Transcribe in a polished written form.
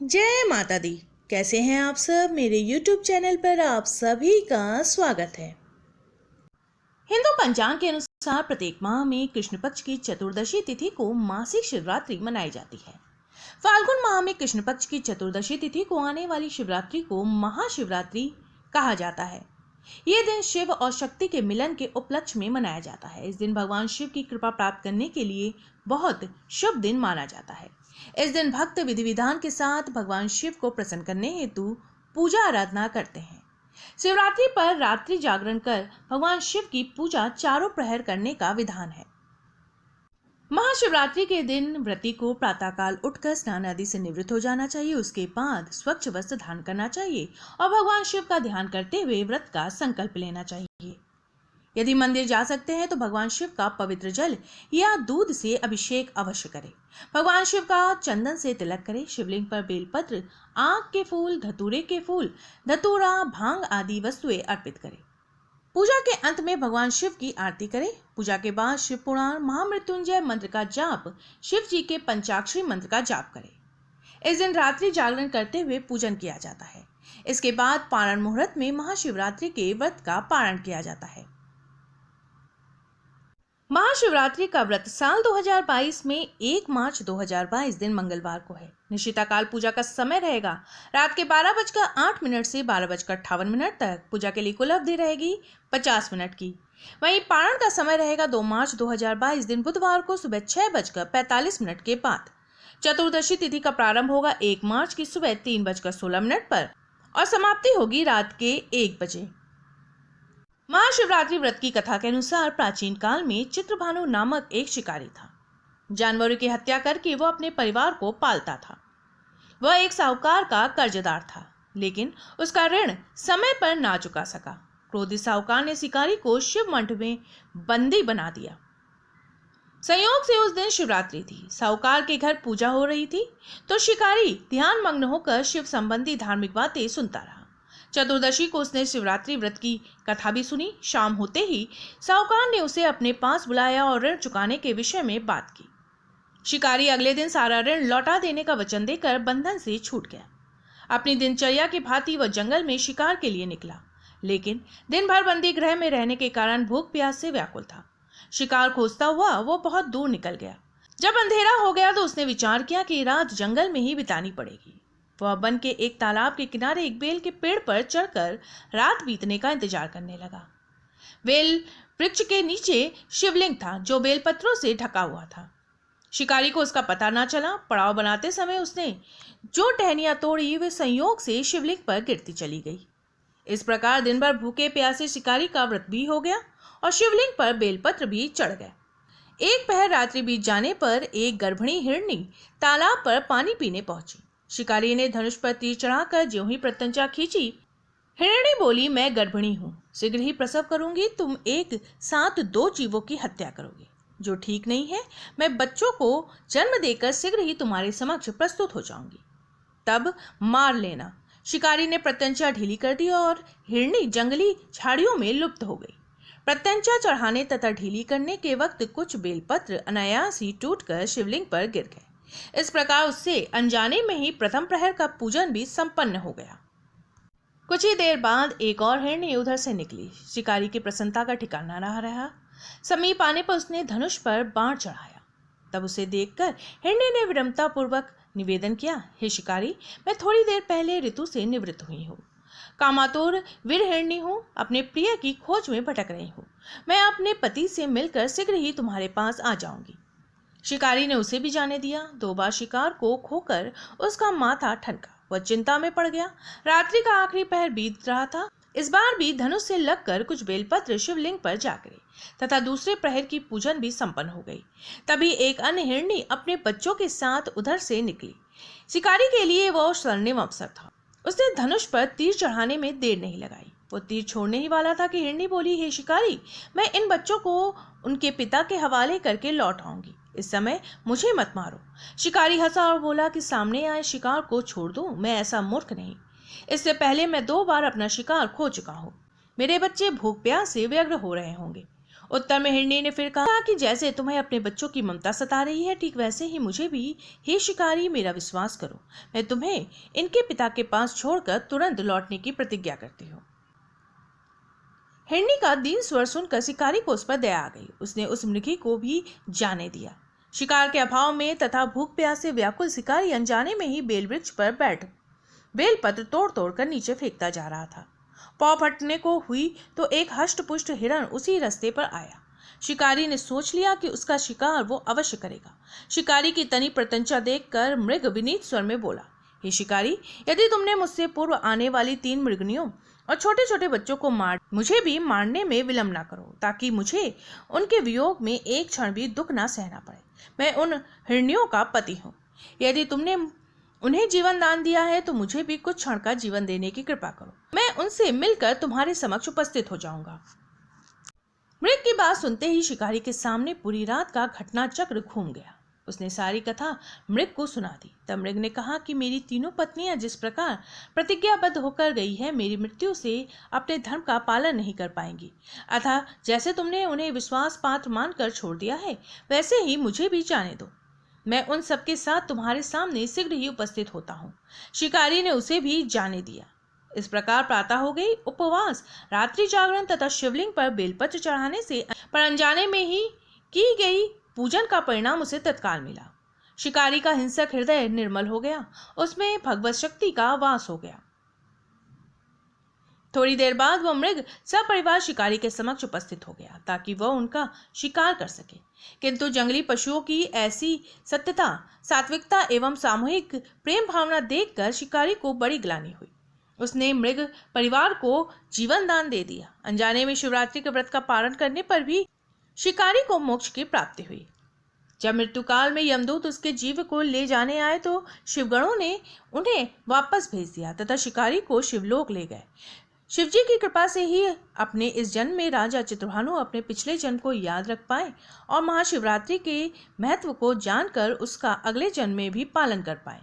जय माता दी। कैसे हैं आप सब? मेरे YouTube चैनल पर आप सभी का स्वागत है। हिंदू पंचांग के अनुसार प्रत्येक माह में कृष्ण पक्ष की चतुर्दशी तिथि को मासिक शिवरात्रि मनाई जाती है। फाल्गुन माह में कृष्ण पक्ष की चतुर्दशी तिथि को आने वाली शिवरात्रि को महाशिवरात्रि कहा जाता है। ये दिन शिव और शक्ति के मिलन के उपलक्ष्य में मनाया जाता है। इस दिन भगवान शिव की कृपा प्राप्त करने के लिए बहुत शुभ दिन माना जाता है। इस दिन भक्त विधि विधान के साथ भगवान शिव को प्रसन्न करने हेतु पूजा आराधना करते हैं। शिवरात्रि पर रात्रि जागरण कर भगवान शिव की पूजा चारों प्रहर करने का विधान है। महाशिवरात्रि के दिन व्रती को प्रातःकाल उठकर स्नान आदि से निवृत्त हो जाना चाहिए। उसके बाद स्वच्छ वस्त्र धारण करना चाहिए और भगवान शिव का ध्यान करते हुए व्रत का संकल्प लेना चाहिए। यदि मंदिर जा सकते हैं तो भगवान शिव का पवित्र जल या दूध से अभिषेक अवश्य करें। भगवान शिव का चंदन से तिलक करें। शिवलिंग पर बेलपत्र, आक के फूल, धतूरे के फूल, धतूरा, भांग आदि वस्तुएं अर्पित करें। पूजा के अंत में भगवान शिव की आरती करें। पूजा के बाद शिव पुराण, महामृत्युंजय मंत्र का जाप, शिव जी के पंचाक्षरी मंत्र का जाप करें। इस दिन रात्रि जागरण करते हुए पूजन किया जाता है। इसके बाद पारण मुहूर्त में महाशिवरात्रि के व्रत का पारण किया जाता है। महाशिवरात्रि का व्रत साल 2022 में 1 मार्च 2022 दिन मंगलवार को है। निशिताकाल पूजा का समय रहेगा रात के 12:08 से 12:58 तक। पूजा के लिए कुल अवधि रहेगी 50 मिनट की। वहीं पारण का समय रहेगा 2 मार्च 2022 दिन बुधवार को सुबह 6:45 के बाद। चतुर्दशी तिथि का प्रारंभ होगा 1 मार्च की सुबह 3:16 पर और समाप्ति होगी रात के 1 बजे। महाशिवरात्रि व्रत की कथा के अनुसार प्राचीन काल में चित्रभानु नामक एक शिकारी था। जानवरों की हत्या करके वह अपने परिवार को पालता था। वह एक साहूकार का कर्जदार था, लेकिन उसका ऋण समय पर ना चुका सका। क्रोधित साहूकार ने शिकारी को शिव मंठ में बंदी बना दिया। संयोग से उस दिन शिवरात्रि थी। साहूकार के घर पूजा हो रही थी तो शिकारी ध्यान मग्न होकर शिव संबंधी धार्मिक बातें सुनता रहा। चतुर्दशी को उसने शिवरात्रि व्रत की कथा भी सुनी। शाम होते ही साहूकार ने उसे अपने पास बुलाया और ऋण चुकाने के विषय में बात की। शिकारी अगले दिन सारा ऋण लौटा देने का वचन देकर बंधन से छूट गया। अपनी दिनचर्या की भांति वह जंगल में शिकार के लिए निकला, लेकिन दिन भर बंदी गृह में रहने के कारण भूख प्यास से व्याकुल था। शिकार खोजता हुआ वो बहुत दूर निकल गया। जब अंधेरा हो गया तो उसने विचार किया कि रात जंगल में ही बितानी पड़ेगी। वह वन के एक तालाब के किनारे एक बेल के पेड़ पर चढ़कर रात बीतने का इंतजार करने लगा। बेल वृक्ष के नीचे शिवलिंग था जो बेलपत्रों से ढका हुआ था। शिकारी को उसका पता ना चला। पड़ाव बनाते समय उसने जो टहनियां तोड़ी वे संयोग से शिवलिंग पर गिरती चली गई। इस प्रकार दिन भर भूखे प्यासे शिकारी का व्रत भी हो गया और शिवलिंग पर बेलपत्र भी चढ़ गए। एक पहर रात्रि बीत जाने पर एक गर्भिणी हिरनी तालाब पर पानी पीने पहुंची। शिकारी ने धनुष पर तीर चढ़ाकर ज्यों ही प्रत्यंचा खींची, हिरणी बोली, मैं गर्भिणी हूं, शीघ्र ही प्रसव करूंगी। तुम एक साथ 2 जीवों की हत्या करोगे, जो ठीक नहीं है। मैं बच्चों को जन्म देकर शीघ्र ही तुम्हारे समक्ष प्रस्तुत हो जाऊंगी, तब मार लेना। शिकारी ने प्रत्यंचा ढीली कर दी और हिरणी जंगली झाड़ियों में लुप्त हो गई। प्रत्यंचा चढ़ाने तथा ढीली करने के वक्त कुछ बेलपत्र अनायास ही टूटकर शिवलिंग पर गिर गए। इस प्रकार उससे अनजाने में ही प्रथम प्रहर का पूजन भी संपन्न हो गया। कुछ ही देर बाद एक और हिरणी उधर से निकली। शिकारी की प्रसन्नता का ठिकाना ना रहा। समीप आने पर उसने धनुष पर बाण चढ़ाया। तब उसे देखकर हिरणी ने विनम्रता पूर्वक निवेदन किया, हे शिकारी, मैं थोड़ी देर पहले ऋतु से निवृत्त हुई हूँ। कामातुर वीर हिरणी हूँ, अपने प्रिय की खोज में भटक रही हूँ। मैं अपने पति से मिलकर शीघ्र ही तुम्हारे पास आ जाऊंगी। शिकारी ने उसे भी जाने दिया। 2 बार शिकार को खोकर उसका माथा ठनका। वह चिंता में पड़ गया। रात्रि का आखिरी पहर बीत रहा था। इस बार भी धनुष से लगकर कुछ बेलपत्र शिवलिंग पर जा गिरे तथा दूसरे प्रहर की पूजन भी संपन्न हो गई। तभी एक अन्य हिरणी अपने बच्चों के साथ उधर से निकली। शिकारी के लिए वह स्वर्णिम अवसर था। उसने धनुष पर तीर चढ़ाने में देर नहीं लगाई। वो तीर छोड़ने ही वाला था कि हिरणी बोली, हे शिकारी, मैं इन बच्चों को उनके पिता के हवाले करके लौट आऊंगी। इस समय मुझे मत मारो। शिकारी हंसा और बोला कि सामने आए शिकार को छोड़ दूं, मैं ऐसा मूर्ख नहीं। इससे पहले मैं 2 बार अपना शिकार खो चुका हूं। मेरे बच्चे भूख प्यास से व्यग्र हो रहे होंगे। उत्तर में हिरनी ने फिर कहा कि जैसे तुम्हें अपने बच्चों की ममता सता रही है, ठीक वैसे ही मुझे भी। हे शिकारी, मेरा विश्वास करो, मैं तुम्हें इनके पिता के पास छोड़कर तुरंत लौटने की प्रतिज्ञा करती हूँ। हिरनी का दीन स्वर सुनकर शिकारी को उस पर दया आ गई। उसने उस मृगी को भी जाने दिया। शिकार के अभाव में तथा भूख प्यास से व्याकुल शिकारी अनजाने में ही बेल वृक्ष पर बैठ बेलपत्र तोड़ तोड़ कर नीचे फेंकता जा रहा था। पौ फटने को हुई तो एक हष्ट-पुष्ट हिरण उसी रास्ते पर आया। शिकारी ने सोच लिया कि उसका शिकार वो अवश्य करेगा। शिकारी की तनी प्रत्यंचा देखकर मृग विनीत स्वर में बोला, हे शिकारी, यदि तुमने मुझसे पूर्व आने वाली 3 मृगनियों और छोटे छोटे बच्चों को मुझे भी मारने में विलंब ना करो, ताकि मुझे उनके वियोग में एक क्षण भी दुख ना सहना पड़े। मैं उन हिरनियों का पति हूँ। यदि तुमने उन्हें जीवन दान दिया है तो मुझे भी कुछ क्षण का जीवन देने की कृपा करो। मैं उनसे मिलकर तुम्हारे समक्ष उपस्थित हो जाऊंगा। मृग की बात सुनते ही शिकारी के सामने पूरी रात का घटना चक्र घूम गया। उसने सारी कथा मृग को सुना दी। तब मृग ने कहा कि मेरी तीनों पत्नियां जिस प्रकार प्रतिज्ञाबद्ध होकर गई है, मेरी मृत्यु से अपने धर्म का पालन नहीं कर पाएंगी। अतः जैसे तुमने उन्हें विश्वास पात्र मानकर छोड़ दिया है, वैसे ही मुझे भी जाने दो। मैं उन सबके साथ तुम्हारे सामने शीघ्र ही उपस्थित होता हूँ। शिकारी ने उसे भी जाने दिया। इस प्रकार प्रातः हो गई। उपवास, रात्रि जागरण तथा शिवलिंग पर बेलपत्र चढ़ाने से पर अनजाने में ही की गई पूजन का परिणाम उसे तत्काल मिला। शिकारी का हिंसक हृदय निर्मल हो गया, उसमें भगवत शक्ति का वास हो गया। थोड़ी देर बाद वह मृग सपरिवार शिकारी के समक्ष उपस्थित हो गया ताकि वह उनका शिकार कर सके। किंतु जंगली पशुओं की ऐसी सत्यता, सात्विकता एवं सामूहिक प्रेम भावना देखकर शिकारी को बड़ी ग्लानि हुई। उसने मृग परिवार को जीवन दान दे दिया। अनजाने में शिवरात्रि के व्रत का पालन करने पर भी शिकारी को मोक्ष की प्राप्ति हुई। जब मृत्युकाल में यमदूत उसके जीव को ले जाने आए तो शिवगणों ने उन्हें वापस भेज दिया तथा शिकारी को शिवलोक ले गए। शिवजी की कृपा से ही अपने इस जन्म में राजा चित्रभानु अपने पिछले जन्म को याद रख पाए और महाशिवरात्रि के महत्व को जानकर उसका अगले जन्म में भी पालन कर पाए।